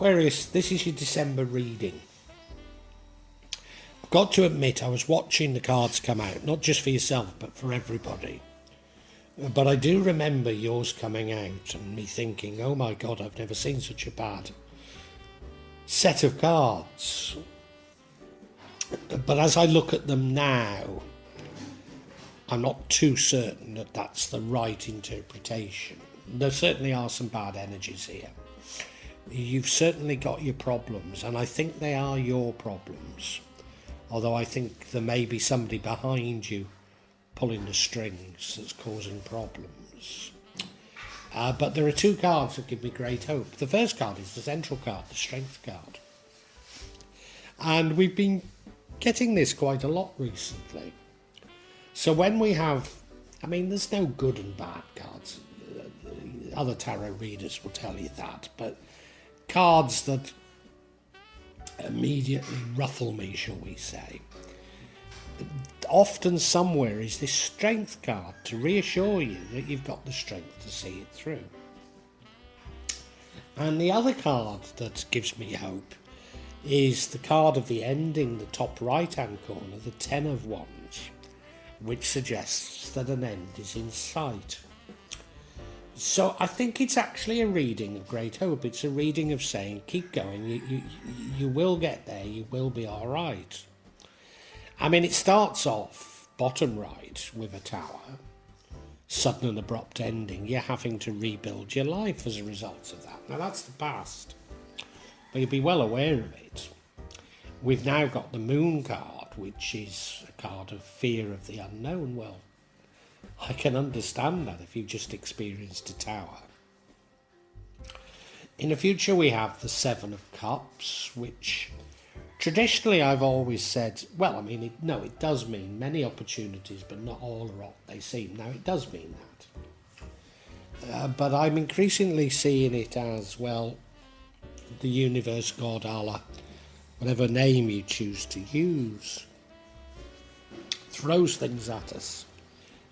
Aquarius, this is your December reading. I've got to admit, I was watching the cards come out, not just for yourself, but for everybody. But I do remember yours coming out and me thinking, oh my God, I've never seen such a bad set of cards. But as I look at them now, I'm not too certain that that's the right interpretation. There certainly are some bad energies here. You've certainly got your problems, and I think they are your problems. Although I think there may be somebody behind you pulling the strings that's causing problems. But there are two cards that give me great hope. The first card is the central card, the Strength card. And we've been getting this quite a lot recently. So when we have, there's no good and bad cards. Other tarot readers will tell you that, but cards that immediately ruffle me, shall we say. Often somewhere is this Strength card to reassure you that you've got the strength to see it through. And the other card that gives me hope is the card of the ending, the top right hand corner, the Ten of Wands, which suggests that an end is in sight. So I think it's actually a reading of great hope. It's a reading of saying, keep going, you will get there, you will be all right. It starts off bottom right with a tower, sudden and abrupt ending. You're having to rebuild your life as a result of that. Now that's the past, but you'll be well aware of it. We've now got the Moon card, which is a card of fear of the unknown. Well, I can understand that if you've just experienced a tower. In the future we have the Seven of Cups, which traditionally I've always said, it does mean many opportunities, but not all are what they seem. Now it does mean that. But I'm increasingly seeing it as, well, the universe, God, Allah, whatever name you choose to use, throws things at us,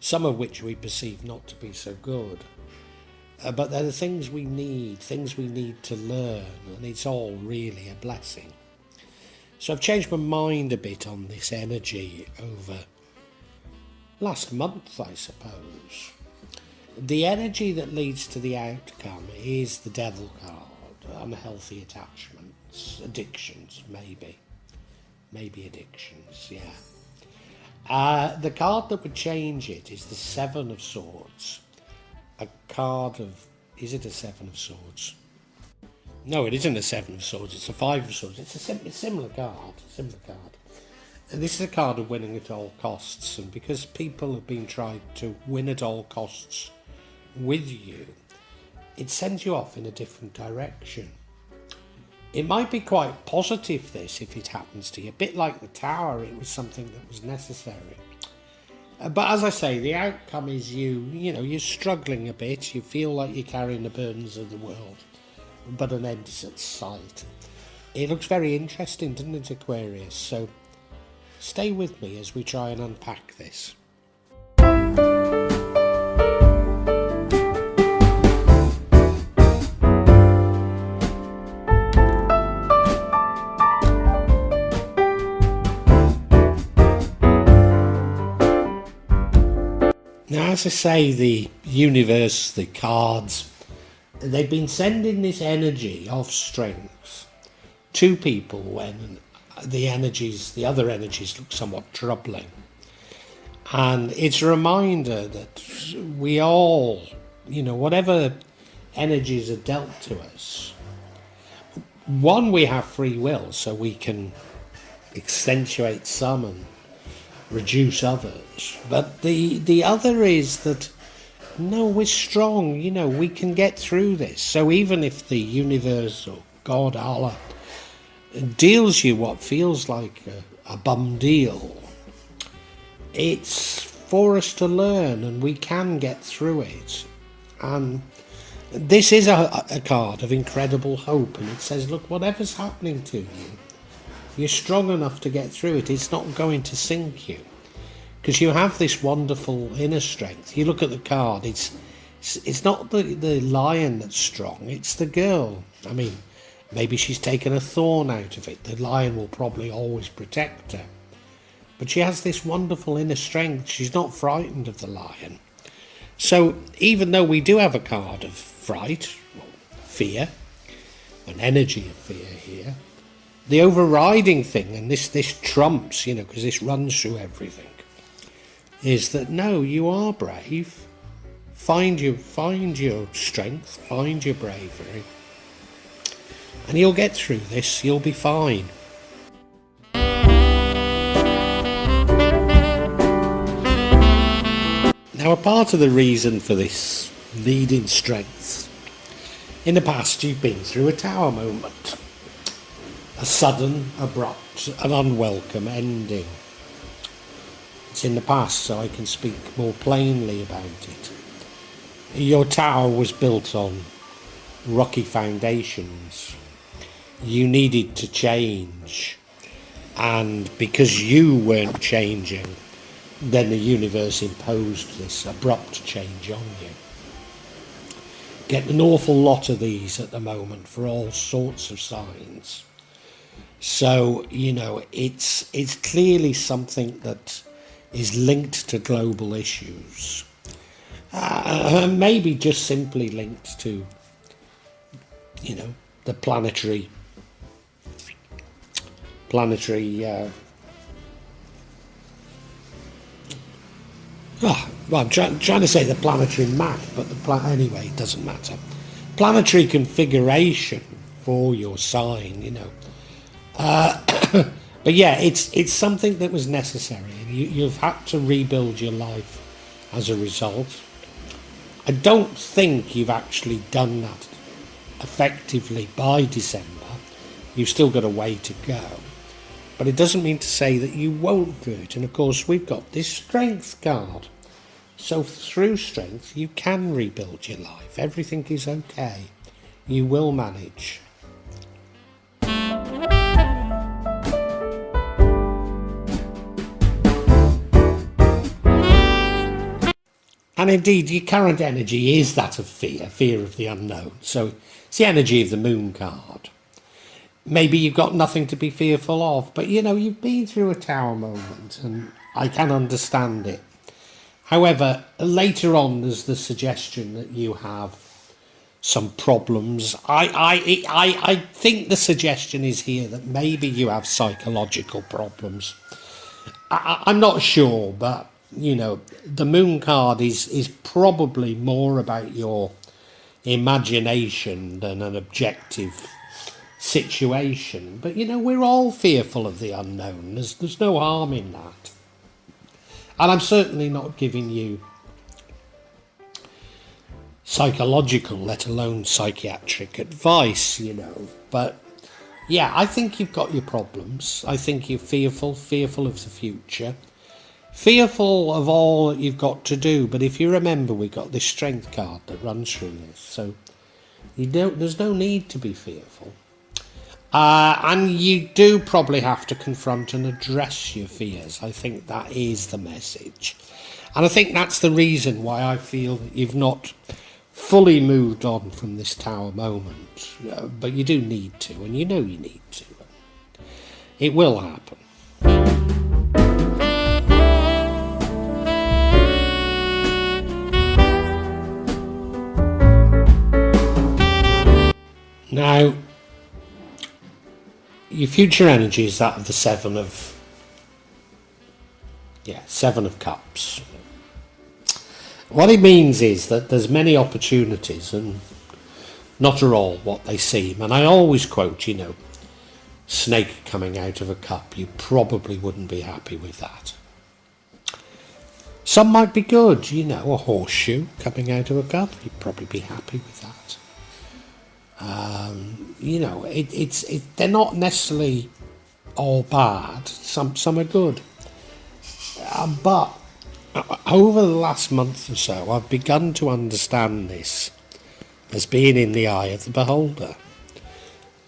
some of which we perceive not to be so good. But they're the things we need to learn, and it's all really a blessing. So I've changed my mind a bit on this energy over last month, I suppose. The energy that leads to the outcome is the Devil card, unhealthy attachments, addictions, maybe addictions, yeah. The card that would change it is the Seven of Swords. A card of... Is it a Seven of Swords? No, it isn't a Seven of Swords. It's a Five of Swords. It's a similar card. And this is a card of winning at all costs. And because people have been trying to win at all costs with you, it sends you off in a different direction. It might be quite positive, this, if it happens to you. A bit like the Tower, it was something that was necessary. But as I say, the outcome is you're struggling a bit. You feel like you're carrying the burdens of the world, but an end is at sight. It looks very interesting, doesn't it, Aquarius? So stay with me as we try and unpack this. Now, as I say, the universe, the cards, they've been sending this energy of strength to people when the other energies look somewhat troubling. And it's a reminder that we all, whatever energies are dealt to us, one, we have free will, so we can accentuate some and reduce others. But the other is that, no, we're strong, we can get through this. So even if the universe or God, Allah, deals you what feels like a bum deal, it's for us to learn, and we can get through it. And this is a card of incredible hope, and it says, look, whatever's happening to you, you're strong enough to get through it. It's not going to sink you, because you have this wonderful inner strength. You look at the card, it's not the lion that's strong, it's the girl. Maybe she's taken a thorn out of it. The lion will probably always protect her. But she has this wonderful inner strength. She's not frightened of the lion. So even though we do have a card of fright, or fear, an energy of fear here, the overriding thing, and this trumps, because this runs through everything, is that no, you are brave. Find your strength, find your bravery, and you'll get through this. You'll be fine. Now, a part of the reason for this leading strength, in the past you've been through a tower moment, a sudden, abrupt and unwelcome ending. It's in the past, so I can speak more plainly about it. Your tower was built on rocky foundations. You needed to change, and because you weren't changing, then the universe imposed this abrupt change on you. Get an awful lot of these at the moment for all sorts of signs. So, it's clearly something that is linked to global issues. Maybe just simply linked to, the planetary I'm trying to say the planetary map, but anyway, it doesn't matter. Planetary configuration for your sign, But yeah, it's something that was necessary, and you've had to rebuild your life as a result. I don't think you've actually done that effectively by December. You've still got a way to go. But it doesn't mean to say that you won't do it. And of course, we've got this strength card. So through strength, you can rebuild your life. Everything is okay. You will manage. And indeed, your current energy is that of fear of the unknown. So it's the energy of the moon card. Maybe you've got nothing to be fearful of, but you've been through a tower moment, and I can understand it. However, later on, there's the suggestion that you have some problems. I think the suggestion is here that maybe you have psychological problems. I'm not sure, but the moon card is probably more about your imagination than an objective situation. But we're all fearful of the unknown. There's no harm in that. And I'm certainly not giving you psychological, let alone psychiatric advice, But yeah, I think you've got your problems. I think you're fearful of the future. Fearful of all that you've got to do, but if you remember, we've got this strength card that runs through this, so there's no need to be fearful. And you do probably have to confront and address your fears. I think that is the message. And I think that's the reason why I feel that you've not fully moved on from this tower moment. But you do need to, and you need to. It will happen. Now, your future energy is that of the Seven of Cups. What it means is that there's many opportunities, and not are all what they seem. And I always quote, snake coming out of a cup. You probably wouldn't be happy with that. Some might be good, a horseshoe coming out of a cup. You'd probably be happy with that. They're not necessarily all bad. Some are good. But over the last month or so, I've begun to understand this as being in the eye of the beholder.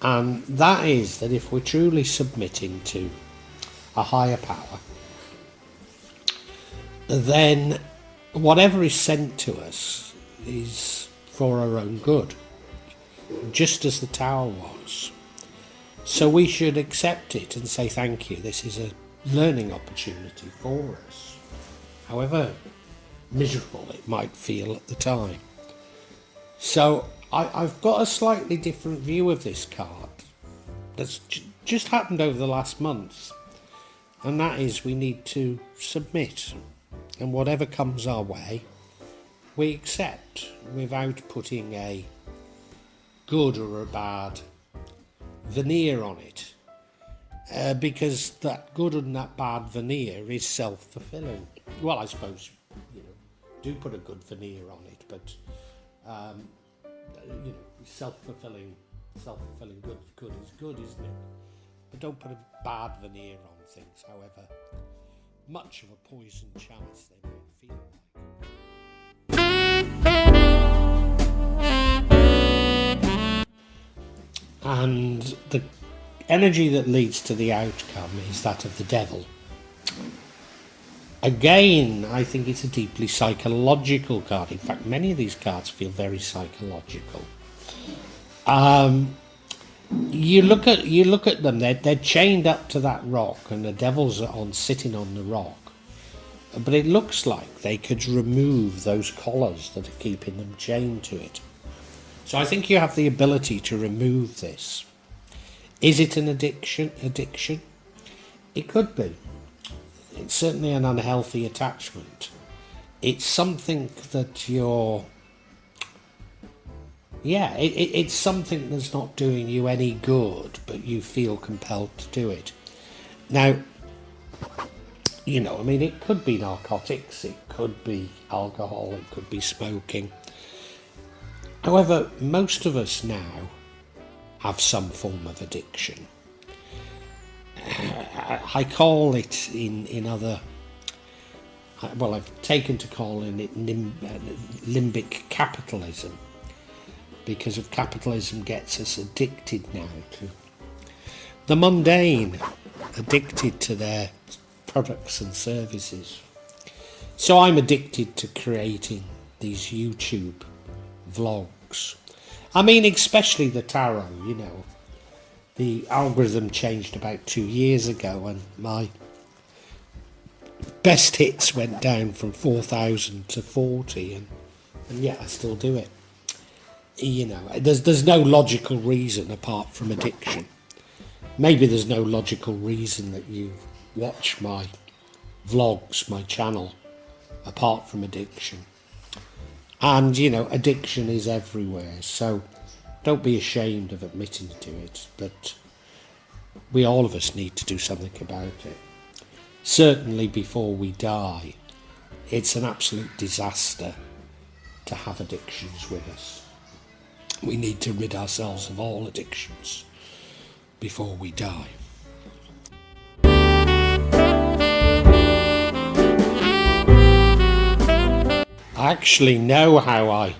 And that is that if we're truly submitting to a higher power, then whatever is sent to us is for our own good. Just as the tower was. So we should accept it and say thank you. This is a learning opportunity for us, however miserable it might feel at the time. So I've got a slightly different view of this card that's just happened over the last month, and that is we need to submit, and whatever comes our way we accept without putting a good or a bad veneer on it, because that good and that bad veneer is self-fulfilling. Well, I suppose do put a good veneer on it, but self-fulfilling good is good, isn't it? But don't put a bad veneer on things, however much of a poison chalice they might feel like. And the energy that leads to the outcome is that of the devil. Again, I think it's a deeply psychological card. In fact, many of these cards feel very psychological. You look at them. They're chained up to that rock, and the devil's sitting on the rock. But it looks like they could remove those collars that are keeping them chained to it. So I think you have the ability to remove this. Is it an addiction? It could be. It's certainly an unhealthy attachment. It's something that it's something that's not doing you any good, but you feel compelled to do it. Now, it could be narcotics, it could be alcohol, it could be smoking. However, most of us now have some form of addiction. I call it in other... Well, I've taken to calling it limbic capitalism, because of capitalism gets us addicted now to the mundane, addicted to their products and services. So I'm addicted to creating these YouTube vlogs. I mean, especially the tarot, The algorithm changed about 2 years ago, and my best hits went down from 4,000 to 40, and yet I still do it. There's no logical reason apart from addiction. Maybe there's no logical reason that you watch my vlogs, my channel, apart from addiction. And, addiction is everywhere, so don't be ashamed of admitting to it, but all of us need to do something about it. Certainly before we die, it's an absolute disaster to have addictions with us. We need to rid ourselves of all addictions before we die. I actually know how I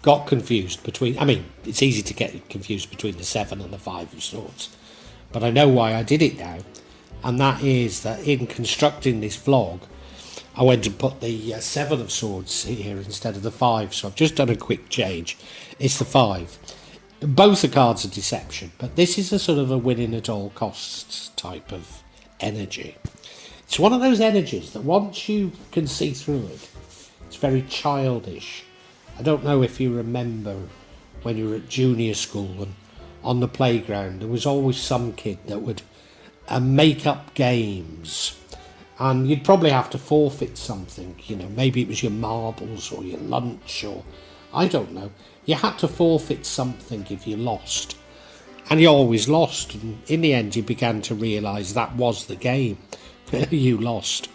got confused between... it's easy to get confused between the 7 and the 5 of Swords, but I know why I did it now, and that is that in constructing this vlog, I went and put the 7 of Swords here instead of the 5, so I've just done a quick change. It's the 5. Both the cards are deception, but this is a sort of a winning at all costs type of energy. It's one of those energies that once you can see through it, it's very childish. I don't know if you remember when you were at junior school and on the playground there was always some kid that would make up games, and you'd probably have to forfeit something, maybe it was your marbles or your lunch, or I don't know. You had to forfeit something if you lost, and you always lost, and in the end you began to realise that was the game. You lost,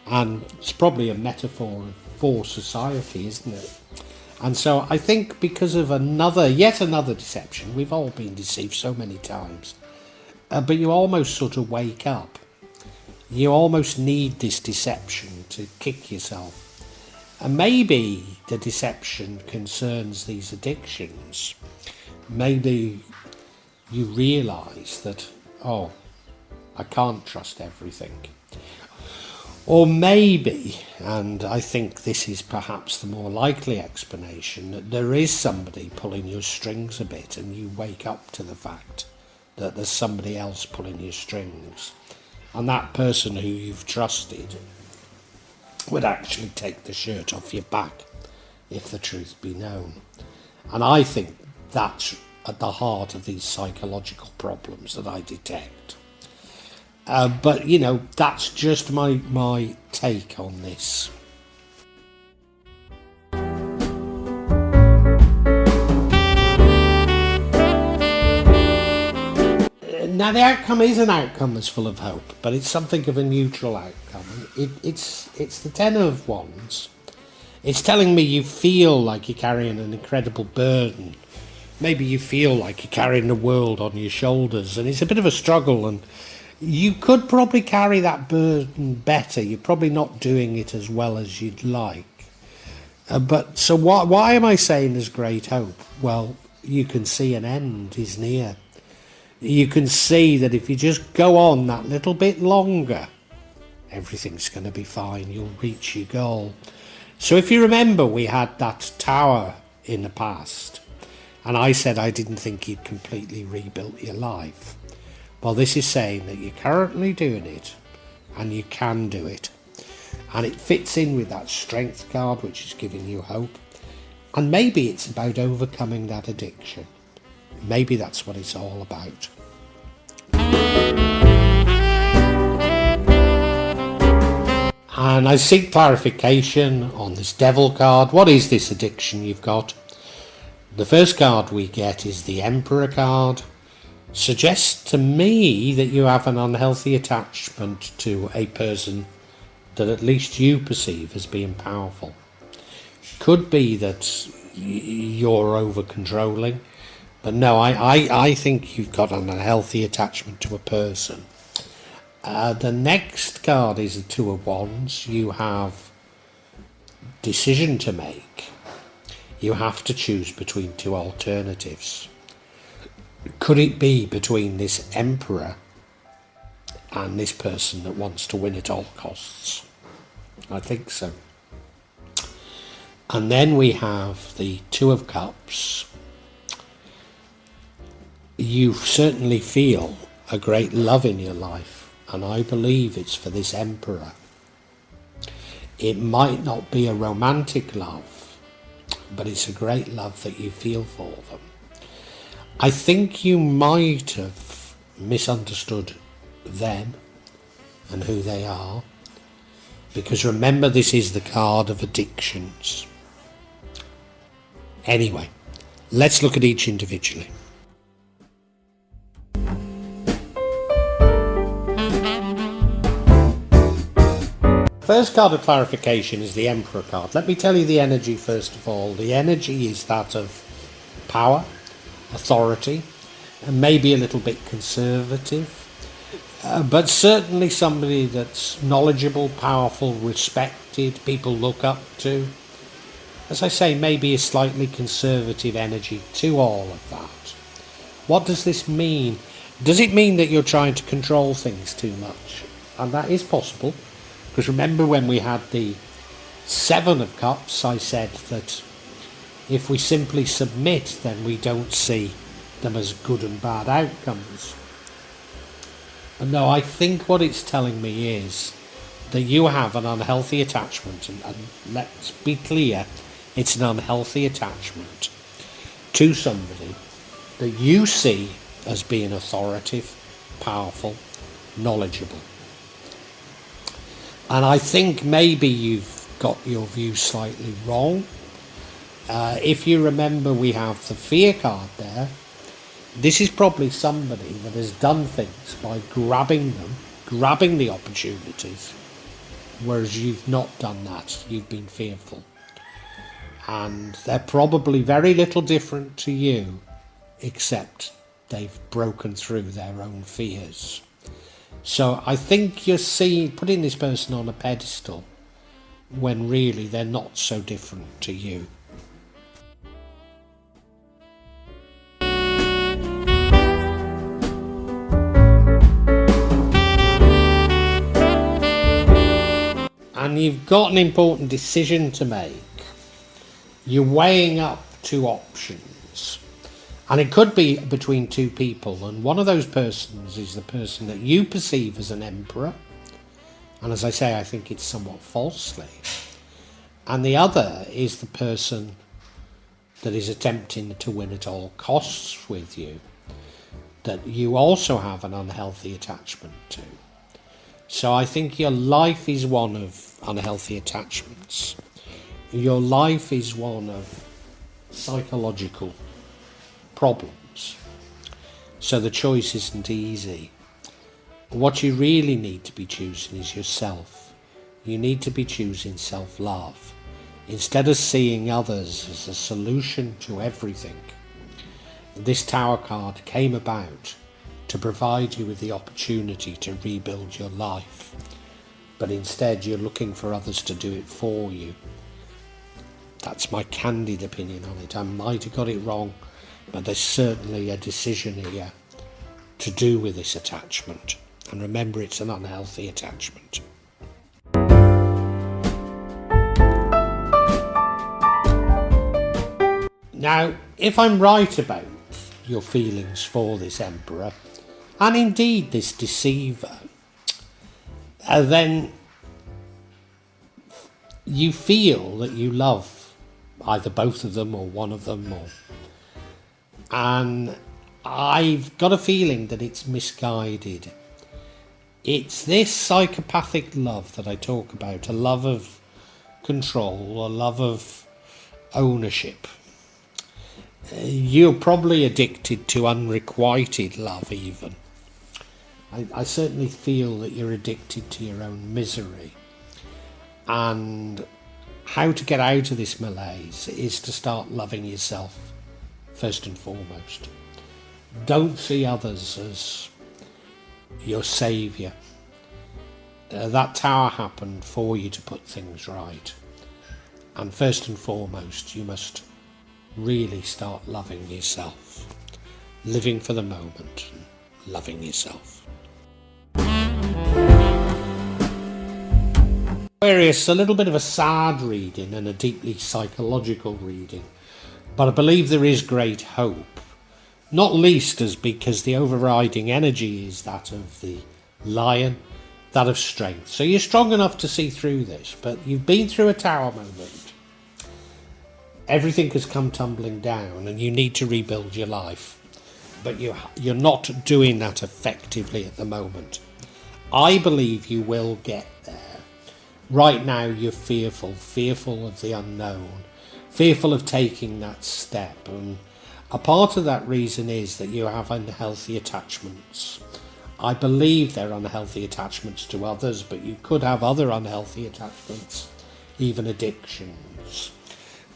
and it's probably a metaphor for society, isn't it? And so I think because of yet another deception, we've all been deceived so many times, but you almost sort of wake up. You almost need this deception to kick yourself. And maybe the deception concerns these addictions. Maybe you realise that, I can't trust everything. Or maybe, and I think this is perhaps the more likely explanation, that there is somebody pulling your strings a bit and you wake up to the fact that there's somebody else pulling your strings. And that person who you've trusted would actually take the shirt off your back if the truth be known. And I think that's at the heart of these psychological problems that I detect. But, you know, that's just my take on this. Now, the outcome is an outcome that's full of hope, but it's something of a neutral outcome. It's the Ten of Wands. It's telling me you feel like you're carrying an incredible burden. Maybe you feel like you're carrying the world on your shoulders, and it's a bit of a struggle, and you could probably carry that burden better. You're probably not doing it as well as you'd like. But so why am I saying there's great hope? Well, you can see an end is near. You can see that if you just go on that little bit longer, everything's going to be fine. You'll reach your goal. So if you remember, we had that tower in the past, and I said I didn't think you'd completely rebuilt your life. Well, this is saying that you're currently doing it, and you can do it. And it fits in with that strength card, which is giving you hope. And maybe it's about overcoming that addiction. Maybe that's what it's all about. And I seek clarification on this Devil card. What is this addiction you've got? The first card we get is the Emperor card. Suggests to me that you have an unhealthy attachment to a person that at least you perceive as being powerful. Could be that you're over-controlling. But no, I think you've got an unhealthy attachment to a person. The next card is the Two of Wands. You have decision to make. You have to choose between two alternatives. Could it be between this Emperor and this person that wants to win at all costs? I think so. And then we have the Two of Cups. You certainly feel a great love in your life, and I believe it's for this Emperor. It might not be a romantic love, but it's a great love that you feel for them. I think you might have misunderstood them and who they are, because remember, this is the card of addictions. Anyway, let's look at each individually. First card of clarification is the Emperor card. Let me tell you the energy first of all. The energy is that of power, authority, and maybe a little bit conservative, but certainly somebody that's knowledgeable, powerful, respected, people look up to. As I say, maybe a slightly conservative energy to all of that. What does this mean? Does it mean that you're trying to control things too much? And that is possible. Because remember when we had the Seven of Cups, I said that if we simply submit, then we don't see them as good and bad outcomes. And no, I think what it's telling me is that you have an unhealthy attachment, and let's be clear, it's an unhealthy attachment to somebody that you see as being authoritative, powerful, knowledgeable. And I think maybe you've got your view slightly wrong. If you remember, we have the Fear card there. This is probably somebody that has done things by grabbing the opportunities, whereas you've not done that. You've been fearful. And they're probably very little different to you, except they've broken through their own fears. So I think you're putting this person on a pedestal when really they're not so different to you. And you've got an important decision to make. You're weighing up two options. And it could be between two people, and one of those persons is the person that you perceive as an emperor, and as I say, I think it's somewhat falsely, and the other is the person that is attempting to win at all costs with you, that you also have an unhealthy attachment to. So I think your life is one of unhealthy attachments. Your life is one of psychological problems. So the choice isn't easy. What you really need to be choosing is yourself. You need to be choosing self-love. Instead of seeing others as a solution to everything, this Tower card came about to provide you with the opportunity to rebuild your life. But instead you're looking for others to do it for you. That's my candid opinion on it. I might have got it wrong, but there's certainly a decision here to do with this attachment. And remember, it's an unhealthy attachment. Now, if I'm right about your feelings for this Emperor, and indeed this Deceiver, then you feel that you love either both of them or one of them, and I've got a feeling that it's misguided. It's this psychopathic love that I talk about, a love of control, a love of ownership. You're probably addicted to unrequited love even. I certainly feel that you're addicted to your own misery. And how to get out of this malaise is to start loving yourself first and foremost. Don't see others as your saviour. That Tower happened for you to put things right. And first and foremost, you must really start loving yourself. Living for the moment and loving yourself. Aquarius, a little bit of a sad reading and a deeply psychological reading, but I believe there is great hope, not least as because the overriding energy is that of the lion, that of strength. So you're strong enough to see through this, but you've been through a Tower moment. Everything has come tumbling down and you need to rebuild your life, but you're not doing that effectively at the moment. I believe you will get there. Right now you're fearful of the unknown, fearful of taking that step, and a part of that reason is that you have unhealthy attachments. I believe they're unhealthy attachments to others, but you could have other unhealthy attachments, even addictions.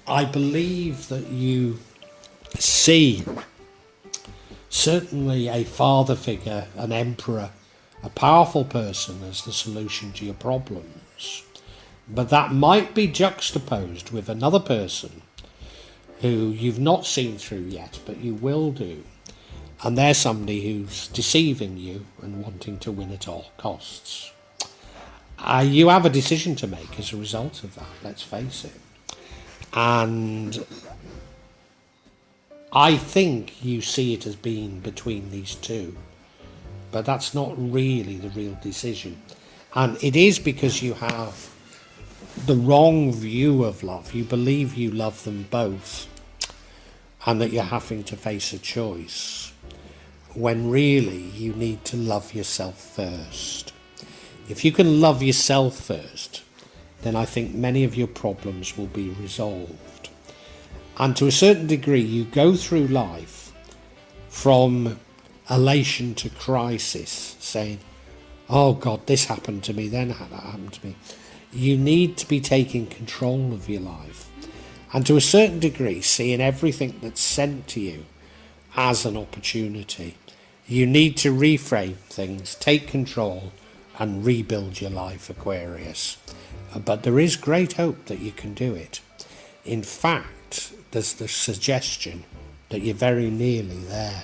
I believe that you see certainly a father figure, an emperor, a powerful person as the solution to your problems. But that might be juxtaposed with another person who you've not seen through yet, but you will do. And they're somebody who's deceiving you and wanting to win at all costs. You have a decision to make as a result of that, let's face it. And I think you see it as being between these two, but that's not really the real decision. And it is because you have the wrong view of love. You believe you love them both and that you're having to face a choice, when really you need to love yourself first. If you can love yourself first, then I think many of your problems will be resolved. And to a certain degree, you go through life from elation to crisis, saying, oh God, this happened to me, then that happened to me. You need to be taking control of your life. And to a certain degree, seeing everything that's sent to you as an opportunity. You need to reframe things, take control, and rebuild your life, Aquarius. But there is great hope that you can do it. In fact, there's the suggestion that you're very nearly there.